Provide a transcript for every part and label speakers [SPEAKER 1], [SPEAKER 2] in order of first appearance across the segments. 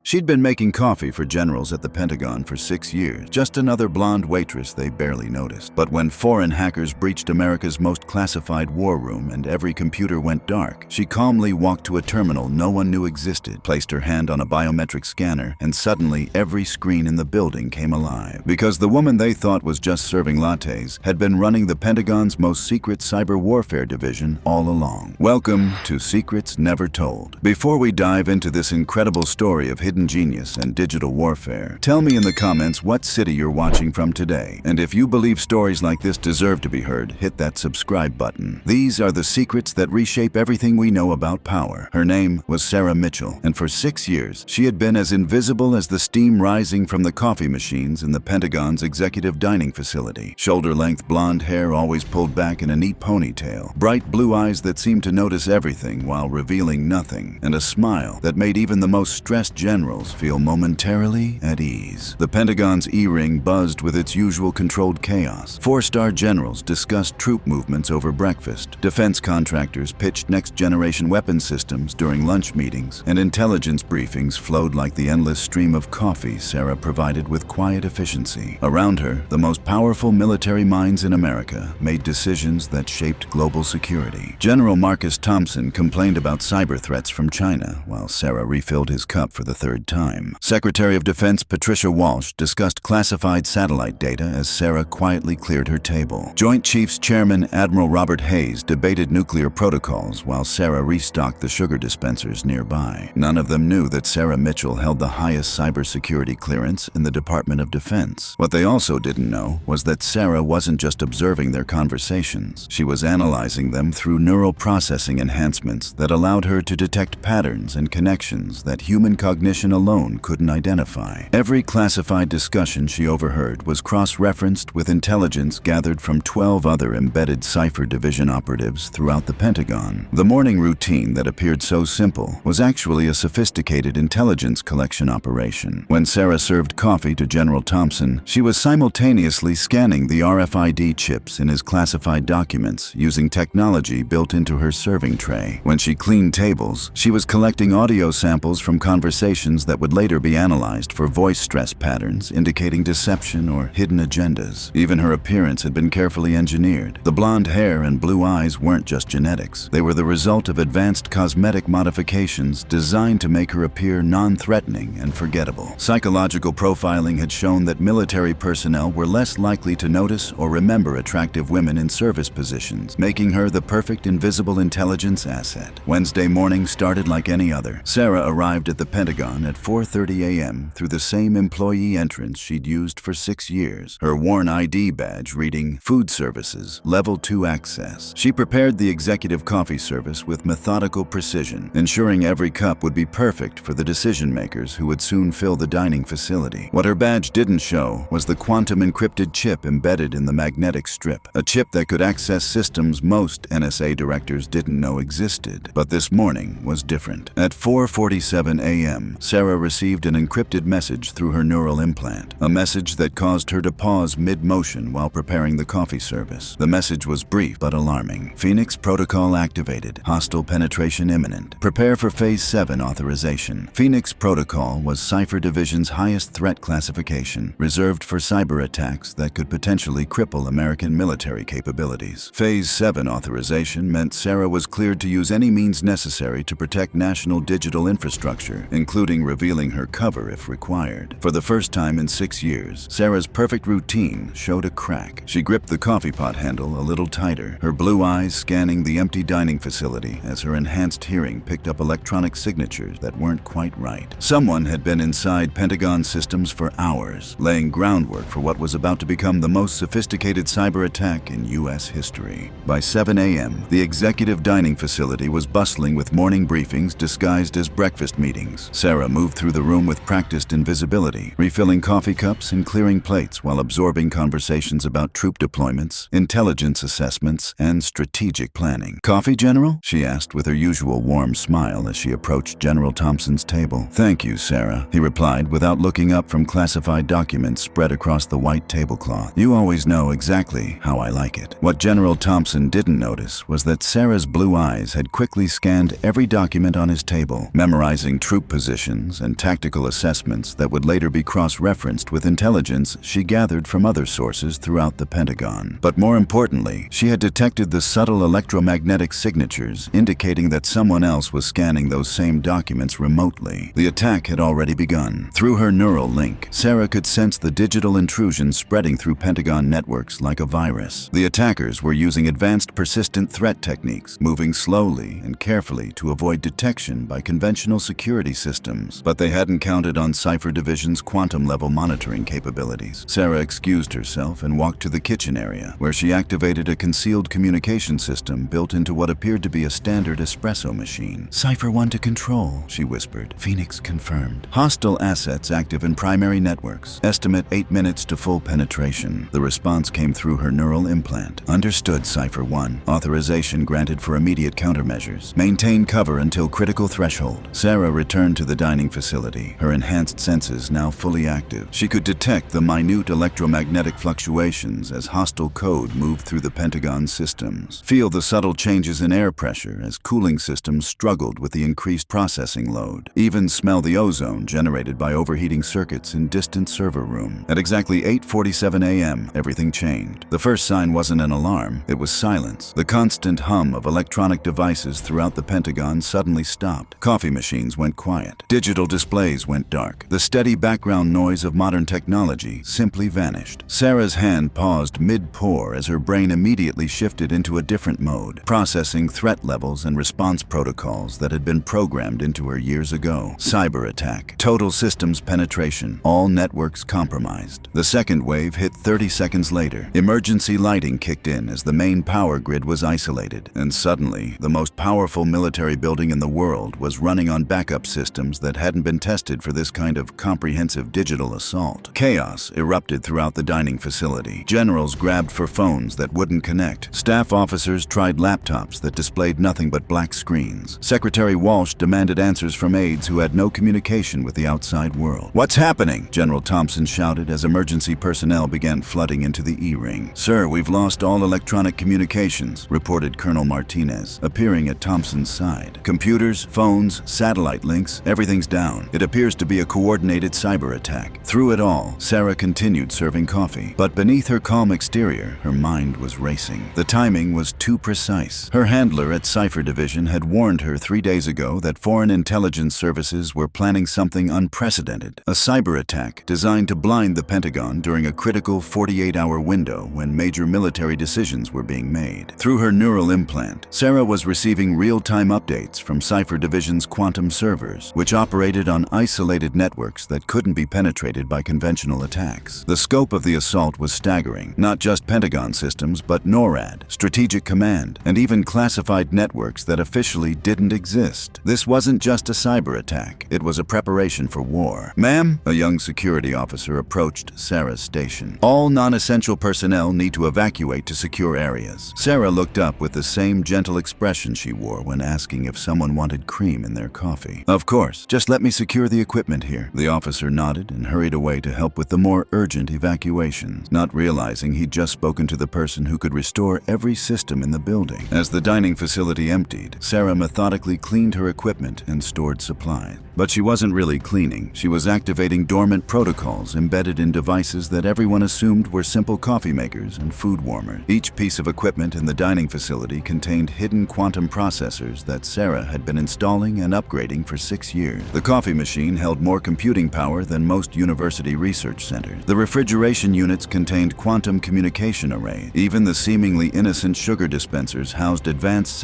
[SPEAKER 1] She'd been making coffee for generals at the Pentagon for 6 years, just another blonde waitress they barely noticed. But when foreign hackers breached America's most classified war room and every computer went dark, she calmly walked to a terminal no one knew existed, placed her hand on a biometric scanner, and suddenly every screen in the building came alive. Because the woman they thought was just serving lattes had been running the Pentagon's most secret cyber warfare division all along. Welcome to Secrets Never Told. Before we dive into this incredible story of hidden genius and digital warfare, tell me in the comments what city you're watching from today. And if you believe stories like this deserve to be heard, hit that subscribe button. These are the secrets that reshape everything we know about power. Her name was Sarah Mitchell, and for 6 years, she had been as invisible as the steam rising from the coffee machines in the Pentagon's executive dining facility. Shoulder-length blonde hair always pulled back in a neat ponytail, bright blue eyes that seemed to notice everything while revealing nothing, and a smile that made even the most stressed generals feel momentarily at ease. The Pentagon's E-ring buzzed with its usual controlled chaos. 4-star generals discussed troop movements over breakfast. Defense contractors pitched next-generation weapon systems during lunch meetings, and intelligence briefings flowed like the endless stream of coffee Sarah provided with quiet efficiency. Around her, the most powerful military minds in America made decisions that shaped global security. General Marcus Thompson complained about cyber threats from China, while Sarah refilled his cup for the third time. Secretary of Defense Patricia Walsh discussed classified satellite data as Sarah quietly cleared her table. Joint Chiefs Chairman Admiral Robert Hayes debated nuclear protocols while Sarah restocked the sugar dispensers nearby. None of them knew that Sarah Mitchell held the highest cybersecurity clearance in the Department of Defense. What they also didn't know was that Sarah wasn't just observing their conversations. She was analyzing them through neural processing enhancements that allowed her to detect patterns and connections that human cognition alone couldn't identify. Every classified discussion she overheard was cross-referenced with intelligence gathered from 12 other embedded Cipher Division operatives throughout the Pentagon. The morning routine that appeared so simple was actually a sophisticated intelligence collection operation. When Sarah served coffee to General Thompson, she was simultaneously scanning the RFID chips in his classified documents using technology built into her serving tray. When she cleaned tables, she was collecting audio samples from conversations that would later be analyzed for voice stress patterns indicating deception or hidden agendas. Even her appearance had been carefully engineered. The blonde hair and blue eyes weren't just genetics. They were the result of advanced cosmetic modifications designed to make her appear non-threatening and forgettable. Psychological profiling had shown that military personnel were less likely to notice or remember attractive women in service positions, making her the perfect invisible intelligence asset. Wednesday morning started like any other. Sarah arrived at the Pentagon at 4:30 a.m. through the same employee entrance she'd used for 6 years, her worn ID badge reading Food Services, Level 2 Access. She prepared the executive coffee service with methodical precision, ensuring every cup would be perfect for the decision-makers who would soon fill the dining facility. What her badge didn't show was the quantum-encrypted chip embedded in the magnetic strip, a chip that could access systems most NSA directors didn't know existed. But this morning was different. At 4:47 a.m., Sarah received an encrypted message through her neural implant, a message that caused her to pause mid-motion while preparing the coffee service. The message was brief but alarming. Phoenix Protocol activated. Hostile penetration imminent. Prepare for Phase 7 authorization. Phoenix Protocol was Cipher Division's highest threat classification, reserved for cyber attacks that could potentially cripple American military capabilities. Phase 7 authorization meant Sarah was cleared to use any means necessary to protect national digital infrastructure, including revealing her cover if required. For the first time in 6 years, Sarah's perfect routine showed a crack. She gripped the coffee pot handle a little tighter, her blue eyes scanning the empty dining facility as her enhanced hearing picked up electronic signatures that weren't quite right. Someone had been inside Pentagon systems for hours, laying groundwork for what was about to become the most sophisticated cyber attack in U.S. history. By 7 a.m., the executive dining facility was bustling with morning briefings disguised as breakfast meetings. Sarah moved through the room with practiced invisibility, refilling coffee cups and clearing plates while absorbing conversations about troop deployments, intelligence assessments, and strategic planning. "Coffee, General?" she asked with her usual warm smile as she approached General Thompson's table. "Thank you, Sarah," he replied without looking up from classified documents spread across the white tablecloth. "You always know exactly how I like it." What General Thompson didn't notice was that Sarah's blue eyes had quickly scanned every document on his table, memorizing troop positions instructions and tactical assessments that would later be cross-referenced with intelligence she gathered from other sources throughout the Pentagon. But more importantly, she had detected the subtle electromagnetic signatures indicating that someone else was scanning those same documents remotely. The attack had already begun. Through her neural link, Sarah could sense the digital intrusion spreading through Pentagon networks like a virus. The attackers were using advanced persistent threat techniques, moving slowly and carefully to avoid detection by conventional security systems. But they hadn't counted on Cipher Division's quantum-level monitoring capabilities. Sarah excused herself and walked to the kitchen area, where she activated a concealed communication system built into what appeared to be a standard espresso machine. "Cipher 1 to control," she whispered. "Phoenix confirmed. Hostile assets active in primary networks. Estimate 8 minutes to full penetration." The response came through her neural implant. "Understood, Cipher 1. Authorization granted for immediate countermeasures. Maintain cover until critical threshold." Sarah returned to the dining facility, her enhanced senses now fully active. She could detect the minute electromagnetic fluctuations as hostile code moved through the Pentagon systems. Feel the subtle changes in air pressure as cooling systems struggled with the increased processing load. Even smell the ozone generated by overheating circuits in distant server room. At exactly 8:47 a.m., everything changed. The first sign wasn't an alarm, it was silence. The constant hum of electronic devices throughout the Pentagon suddenly stopped. Coffee machines went quiet. Digital displays went dark. The steady background noise of modern technology simply vanished. Sarah's hand paused mid-pour as her brain immediately shifted into a different mode, processing threat levels and response protocols that had been programmed into her years ago. Cyber attack. Total systems penetration. All networks compromised. The second wave hit 30 seconds later. Emergency lighting kicked in as the main power grid was isolated, and suddenly, the most powerful military building in the world was running on backup systems that hadn't been tested for this kind of comprehensive digital assault. Chaos erupted throughout the dining facility. Generals grabbed for phones that wouldn't connect. Staff officers tried laptops that displayed nothing but black screens. Secretary Walsh demanded answers from aides who had no communication with the outside world. "What's happening?" General Thompson shouted as emergency personnel began flooding into the E-ring. "Sir, we've lost all electronic communications," reported Colonel Martinez, appearing at Thompson's side. "Computers, phones, satellite links, everything's down. It appears to be a coordinated cyber attack." Through it all, Sarah continued serving coffee. But beneath her calm exterior, her mind was racing. The timing was too precise. Her handler at Cipher Division had warned her 3 days ago that foreign intelligence services were planning something unprecedented, a cyber attack designed to blind the Pentagon during a critical 48-hour window when major military decisions were being made. Through her neural implant, Sarah was receiving real-time updates from Cipher Division's quantum servers, which operated on isolated networks that couldn't be penetrated by conventional attacks. The scope of the assault was staggering. Not just Pentagon systems, but NORAD, Strategic Command, and even classified networks that officially didn't exist. This wasn't just a cyber attack. It was a preparation for war. "Ma'am," a young security officer approached Sarah's station. "All non-essential personnel need to evacuate to secure areas." Sarah looked up with the same gentle expression she wore when asking if someone wanted cream in their coffee. "Of course, just let me secure the equipment here." The officer nodded and hurried away to help with the more urgent evacuations, not realizing he'd just spoken to the person who could restore every system in the building. As the dining facility emptied, Sarah methodically cleaned her equipment and stored supplies. But she wasn't really cleaning. She was activating dormant protocols embedded in devices that everyone assumed were simple coffee makers and food warmers. Each piece of equipment in the dining facility contained hidden quantum processors that Sarah had been installing and upgrading for 6 years. The coffee machine held more computing power than most university research centers. The refrigeration units contained quantum communication arrays. Even the seemingly innocent sugar dispensers housed advanced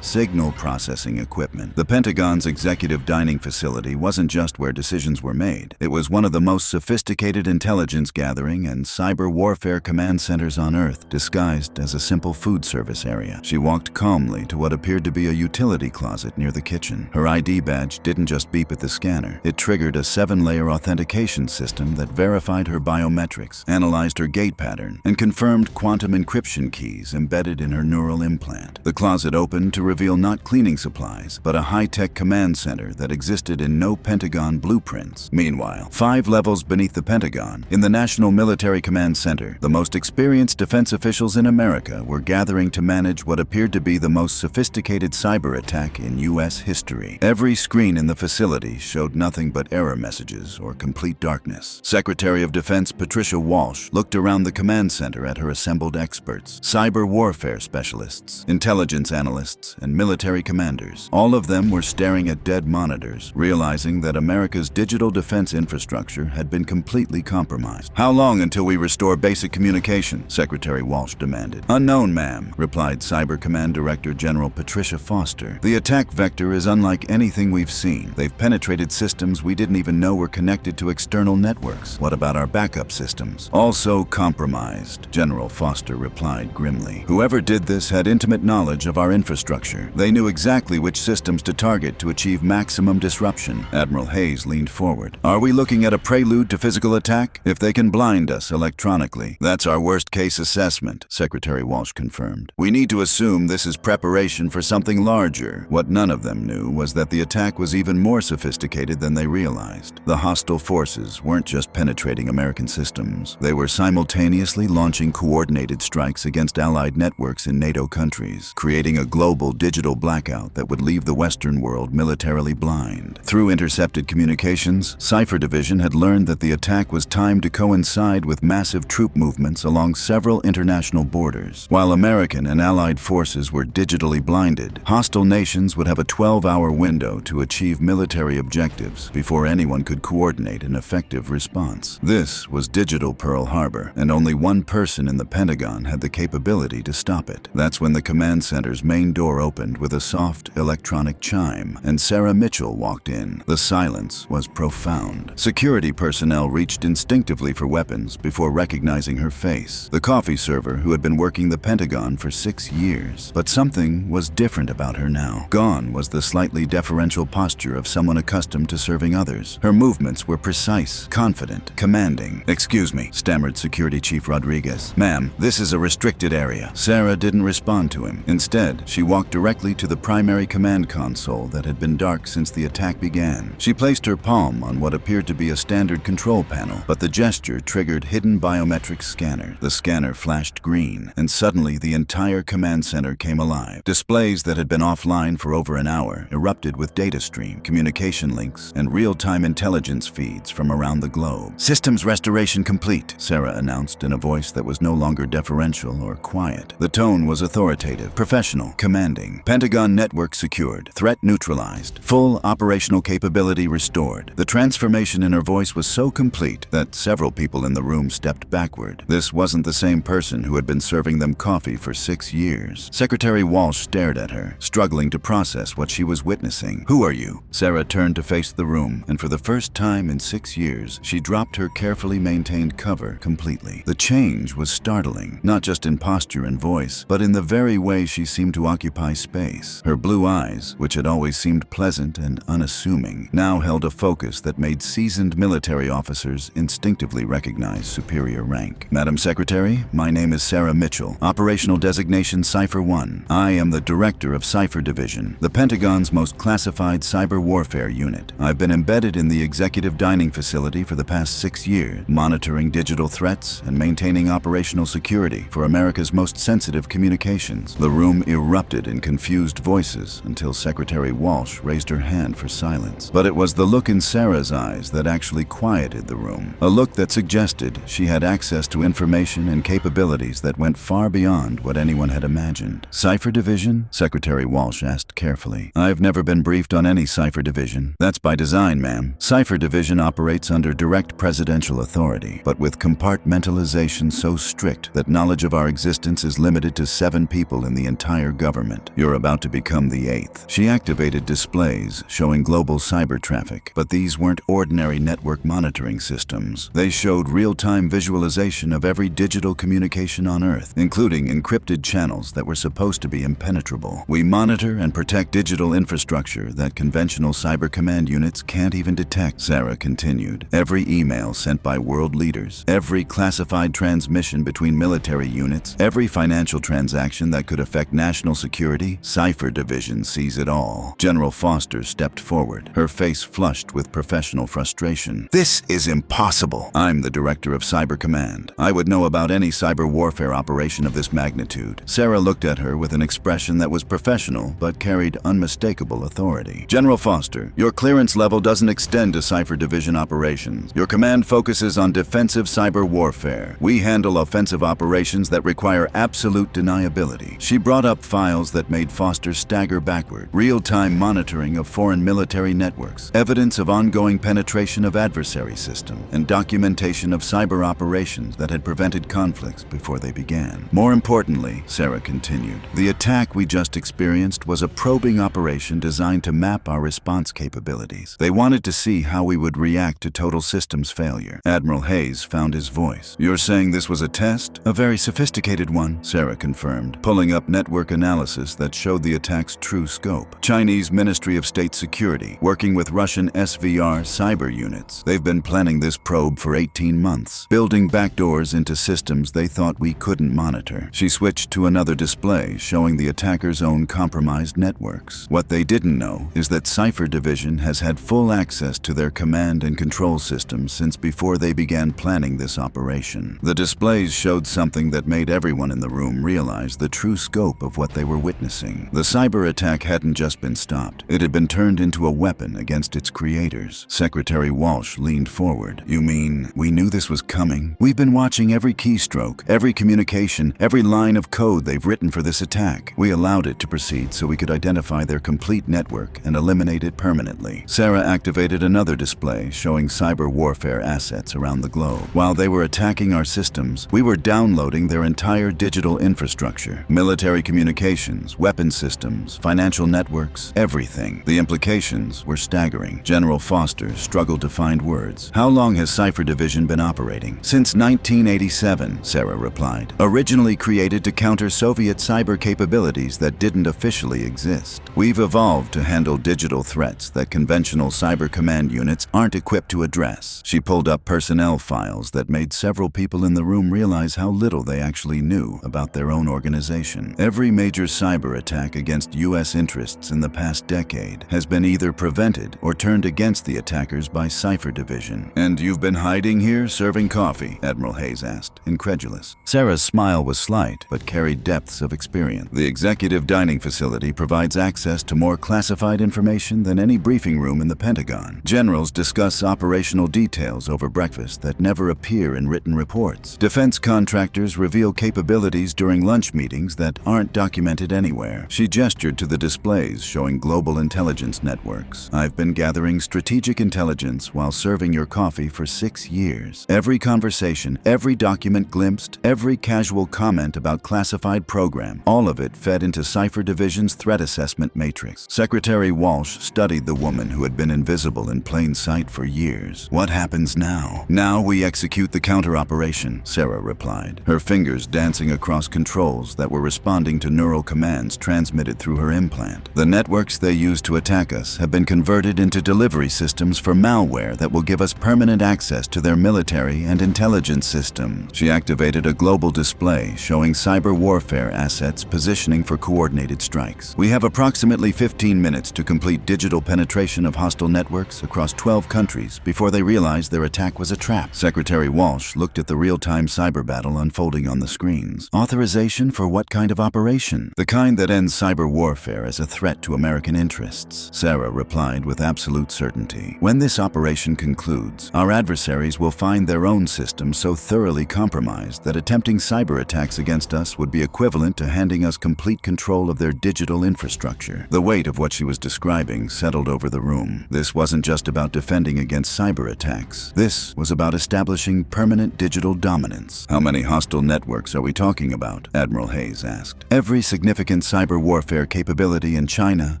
[SPEAKER 1] signal processing equipment. The Pentagon's executive dining facility wasn't just where decisions were made. It was one of the most sophisticated intelligence gathering and cyber warfare command centers on Earth, disguised as a simple food service area. She walked calmly to what appeared to be a utility closet near the kitchen. Her ID badge didn't just beep at the scanner. It triggered a 7-layer authentication system that verified her biometrics, analyzed her gait pattern, and confirmed quantum encryption keys embedded in her neural implant. The closet opened to reveal not cleaning supplies, but a high-tech command center that existed in no Pentagon blueprints. Meanwhile, 5 levels beneath the Pentagon, in the National Military Command Center, the most experienced defense officials in America were gathering to manage what appeared to be the most sophisticated cyber attack in U.S. history. Every screen in the facility facility showed nothing but error messages or complete darkness. Secretary of Defense Patricia Walsh looked around the command center at her assembled experts, cyber warfare specialists, intelligence analysts, and military commanders. All of them were staring at dead monitors, realizing that America's digital defense infrastructure had been completely compromised. "How long until we restore basic communication?" Secretary Walsh demanded. "Unknown, ma'am," replied Cyber Command Director General Patricia Foster. "The attack vector is unlike anything we've seen. They've penetrated systems we didn't even know were connected to external networks. What about our backup systems?" "Also compromised," General Foster replied grimly. "Whoever did this had intimate knowledge of our infrastructure. They knew exactly which systems to target to achieve maximum disruption." Admiral Hayes leaned forward. "Are we looking at a prelude to physical attack? If they can blind us electronically, that's our worst-case assessment," Secretary Walsh confirmed. "We need to assume this is preparation for something larger." What none of them knew was that the attack was even more sophisticated than they realized. The hostile forces weren't just penetrating American systems. They were simultaneously launching coordinated strikes against allied networks in NATO countries, creating a global digital blackout that would leave the Western world militarily blind. Through intercepted communications, Cipher Division had learned that the attack was timed to coincide with massive troop movements along several international borders. While American and allied forces were digitally blinded, hostile nations would have a 12-hour window to achieve military objectives before anyone could coordinate an effective response. This was digital Pearl Harbor, and only one person in the Pentagon had the capability to stop it. That's when the command center's main door opened with a soft electronic chime, and Sarah Mitchell walked in. The silence was profound. Security personnel reached instinctively for weapons before recognizing her face. The coffee server who had been working the Pentagon for 6 years. But something was different about her now. Gone was the slightly deferential posture of someone accustomed to serving others. Her movements were precise, confident, commanding. "Excuse me," stammered Security Chief Rodriguez. "Ma'am, this is a restricted area." Sarah didn't respond to him. Instead, she walked directly to the primary command console that had been dark since the attack began. She placed her palm on what appeared to be a standard control panel, but the gesture triggered hidden biometric scanner. The scanner flashed green, and suddenly the entire command center came alive. Displays that had been offline for over an hour erupted with data stream, communication links, and real-time intelligence feeds from around the globe. "Systems restoration complete," Sarah announced in a voice that was no longer deferential or quiet. The tone was authoritative, professional, commanding. "Pentagon network secured, threat neutralized, full operational capability restored." The transformation in her voice was so complete that several people in the room stepped backward. This wasn't the same person who had been serving them coffee for 6 years. Secretary Walsh stared at her, struggling to process what she was witnessing. "Who are you?" Sarah turned to face the room, and for the first time in 6 years, she dropped her carefully maintained cover completely. The change was startling, not just in posture and voice, but in the very way she seemed to occupy space. Her blue eyes, which had always seemed pleasant and unassuming, now held a focus that made seasoned military officers instinctively recognize superior rank. "Madam Secretary, my name is Sarah Mitchell, operational designation Cipher 1. I am the director of Cipher Division, the Pentagon's most classified cyber warfare unit. I've been embedded in the executive dining facility for the past 6 years, monitoring digital threats and maintaining operational security for America's most sensitive communications." The room erupted in confused voices until Secretary Walsh raised her hand for silence. But it was the look in Sarah's eyes that actually quieted the room, a look that suggested she had access to information and capabilities that went far beyond what anyone had imagined. "Cipher Division?" Secretary Walsh asked carefully. "I've never been briefed on any Cipher Division. That's by design, ma'am. Cipher Division operates under direct presidential authority, but with compartmentalization so strict that knowledge of our existence is limited to 7 people in the entire government. You're about to become the 8th. She activated displays showing global cyber traffic, but these weren't ordinary network monitoring systems. They showed real-time visualization of every digital communication on Earth, including encrypted channels that were supposed to be impenetrable. We monitor and protect digital infrastructure that conventional cyber command units can't even detect," Sarah continued. "Every email sent by world leaders, every classified transmission between military units, every financial transaction that could affect national security, Cipher Division sees it all." General Foster stepped forward, her face flushed with professional frustration. "This is impossible. I'm the director of Cyber Command. I would know about any cyber warfare operation of this magnitude." Sarah looked at her with an expression that was professional but carried unmistakable authority. "General Foster, after. Your clearance level doesn't extend to Cipher Division operations. Your command focuses on defensive cyber warfare. We handle offensive operations that require absolute deniability. She brought up files that made Foster stagger backward. Real-time monitoring of foreign military networks, evidence of ongoing penetration of adversary systems, and documentation of cyber operations that had prevented conflicts before they began. More importantly, Sarah continued, the attack we just experienced was a probing operation designed to map our response capabilities. They wanted to see how we would react to total systems failure. Admiral Hayes found his voice. You're saying this was a test? A very sophisticated one, Sarah confirmed, pulling up network analysis that showed the attack's true scope. Chinese Ministry of State Security, working with Russian SVR cyber units. They've been planning this probe for 18 months, building backdoors into systems they thought we couldn't monitor. She switched to another display showing the attacker's own compromised networks. What they didn't know is that Cipher Division has had full access to their command and control systems since before they began planning this operation. The displays showed something that made everyone in the room realize the true scope of what they were witnessing. The cyber attack hadn't just been stopped. It had been turned into a weapon against its creators. Secretary Walsh leaned forward. You mean, we knew this was coming? We've been watching every keystroke, every communication, every line of code they've written for this attack. We allowed it to proceed so we could identify their complete network and eliminate it permanently. Sarah activated another display showing cyber warfare assets around the globe. While they were attacking our systems, we were downloading their entire digital infrastructure, military communications, weapon systems, financial networks, everything. The implications were staggering. General Foster struggled to find words. How long has Cipher Division been operating? Since 1987, Sarah replied. Originally created to counter Soviet cyber capabilities that didn't officially exist. We've evolved to handle digital threats that conventional cyber command units aren't equipped to address. She pulled up personnel files that made several people in the room realize how little they actually knew about their own organization. Every major cyber attack against U.S. interests in the past decade has been either prevented or turned against the attackers by Cipher Division. And you've been hiding here serving coffee? Admiral Hayes asked, incredulous. Sarah's smile was slight, but carried depths of experience. The executive dining facility provides access to more classified information than any briefing room in the Pentagon. Generals discuss operational details over breakfast that never appear in written reports. Defense contractors reveal capabilities during lunch meetings that aren't documented anywhere. She gestured to the displays showing global intelligence networks. I've been gathering strategic intelligence while serving your coffee for 6 years. Every conversation, every document glimpsed, every casual comment about classified program, all of it fed into Cipher Division's threat assessment matrix. Secretary Walsh studied the woman who had been invisible in plain sight for years. What happens now? Now we execute the counter-operation, Sarah replied, her fingers dancing across controls that were responding to neural commands transmitted through her implant. The networks they use to attack us have been converted into delivery systems for malware that will give us permanent access to their military and intelligence systems. She activated a global display showing cyber warfare assets positioning for coordinated strikes. We have approximately 15 minutes to complete digital penetration of hostile networks across 12 countries before they realize their attack was a trap. Secretary Walsh looked at the real-time cyber battle unfolding on the screens. Authorization for what kind of operation? The kind that ends cyber warfare as a threat to American interests, Sarah replied with absolute certainty. When this operation concludes, our adversaries will find their own system so thoroughly compromised that attempting cyber attacks against us would be equivalent to handing us complete control of their digital infrastructure. The weight of what she was describing settled over the room. This wasn't just about defending against cyber attacks. This was about establishing permanent digital dominance. How many hostile networks are we talking about? Admiral Hayes asked. Every significant cyber warfare capability in China,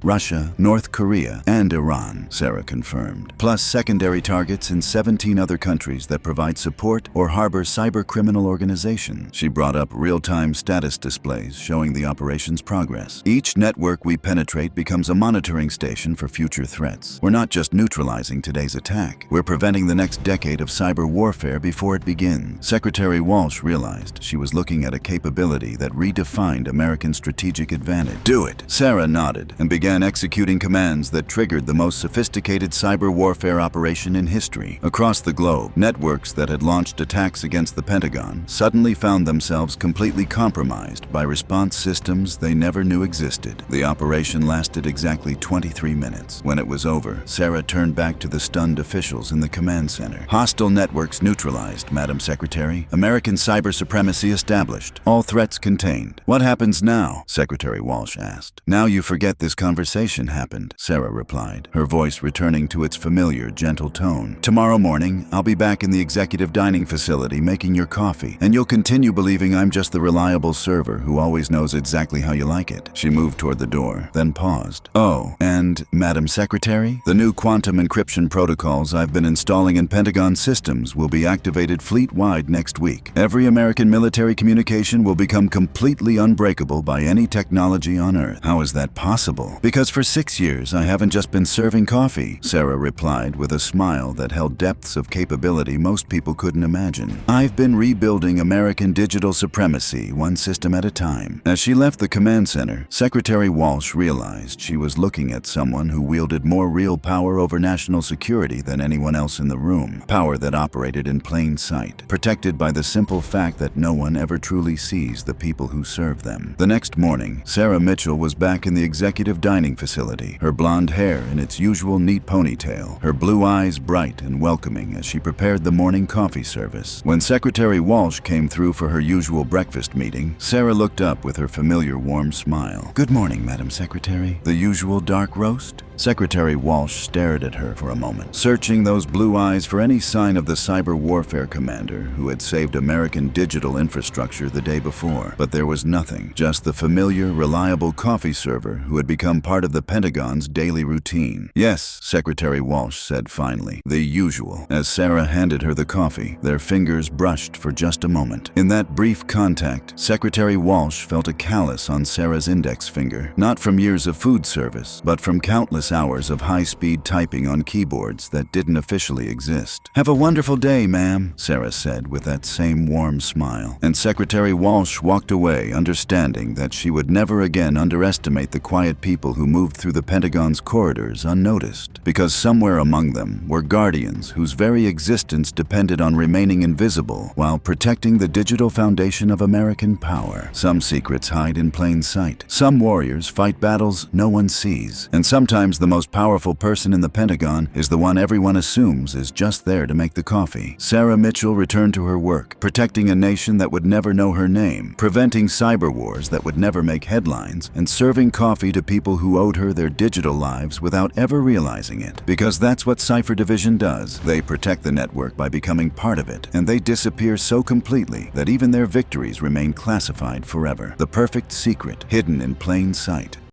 [SPEAKER 1] Russia, North Korea, and Iran, Sarah confirmed, plus secondary targets in 17 other countries that provide support or harbor cyber criminal organizations. She brought up real-time status displays showing the operation's progress. Each network we penetrate becomes a monitoring station for future threats. We're not just neutralizing today's attack. We're preventing the next decade of cyber warfare before it begins. Secretary Walsh realized she was looking at a capability that redefined American strategic advantage. Do it! Sarah nodded and began executing commands that triggered the most sophisticated cyber warfare operation in history. Across the globe, networks that had launched attacks against the Pentagon suddenly found themselves completely compromised by response systems they never knew existed. The operation lasted exactly 23 minutes. minutes. When it was over, Sarah turned back to the stunned officials in the command center. Hostile networks neutralized, Madam Secretary. American cyber supremacy established. All threats contained. What happens now? Secretary Walsh asked. Now you forget this conversation happened, Sarah replied, her voice returning to its familiar, gentle tone. Tomorrow morning, I'll be back in the executive dining facility making your coffee, and you'll continue believing I'm just the reliable server who always knows exactly how you like it. She moved toward the door, then paused. Oh, and Madam Secretary, the new quantum encryption protocols I've been installing in Pentagon systems will be activated fleet-wide next week. Every American military communication will become completely unbreakable by any technology on Earth. How is that possible? Because for 6 years, I haven't just been serving coffee, Sarah replied with a smile that held depths of capability most people couldn't imagine. I've been rebuilding American digital supremacy one system at a time. As she left the command center, Secretary Walsh realized she was looking at someone who wielded more real power over national security than anyone else in the room. Power that operated in plain sight, protected by the simple fact that no one ever truly sees the people who serve them. The next morning, Sarah Mitchell was back in the executive dining facility, her blonde hair in its usual neat ponytail, her blue eyes bright and welcoming as she prepared the morning coffee service. When Secretary Walsh came through for her usual breakfast meeting, Sarah looked up with her familiar warm smile. Good morning, Madam Secretary. The usual dark roast? Secretary Walsh stared at her for a moment, searching those blue eyes for any sign of the cyber warfare commander who had saved American digital infrastructure the day before. But there was nothing, just the familiar, reliable coffee server who had become part of the Pentagon's daily routine. Yes, Secretary Walsh said finally, the usual. As Sarah handed her the coffee, their fingers brushed for just a moment. In that brief contact, Secretary Walsh felt a callus on Sarah's index finger, not from years of food service, but from countless hours of high-speed typing on keyboards that didn't officially exist. Have a wonderful day, ma'am, Sarah said with that same warm smile. And Secretary Walsh walked away, understanding that she would never again underestimate the quiet people who moved through the Pentagon's corridors unnoticed, because somewhere among them were guardians whose very existence depended on remaining invisible while protecting the digital foundation of American power. Some secrets hide in plain sight. Some warriors fight battles no one sees. And sometimes the most powerful person in the Pentagon is the one everyone assumes is just there to make the coffee. Sarah Mitchell returned to her work, protecting a nation that would never know her name, preventing cyber wars that would never make headlines, and serving coffee to people who owed her their digital lives without ever realizing it. Because that's what Cipher Division does. They protect the network by becoming part of it, and they disappear so completely that even their victories remain classified forever. The perfect secret, hidden in plain sight.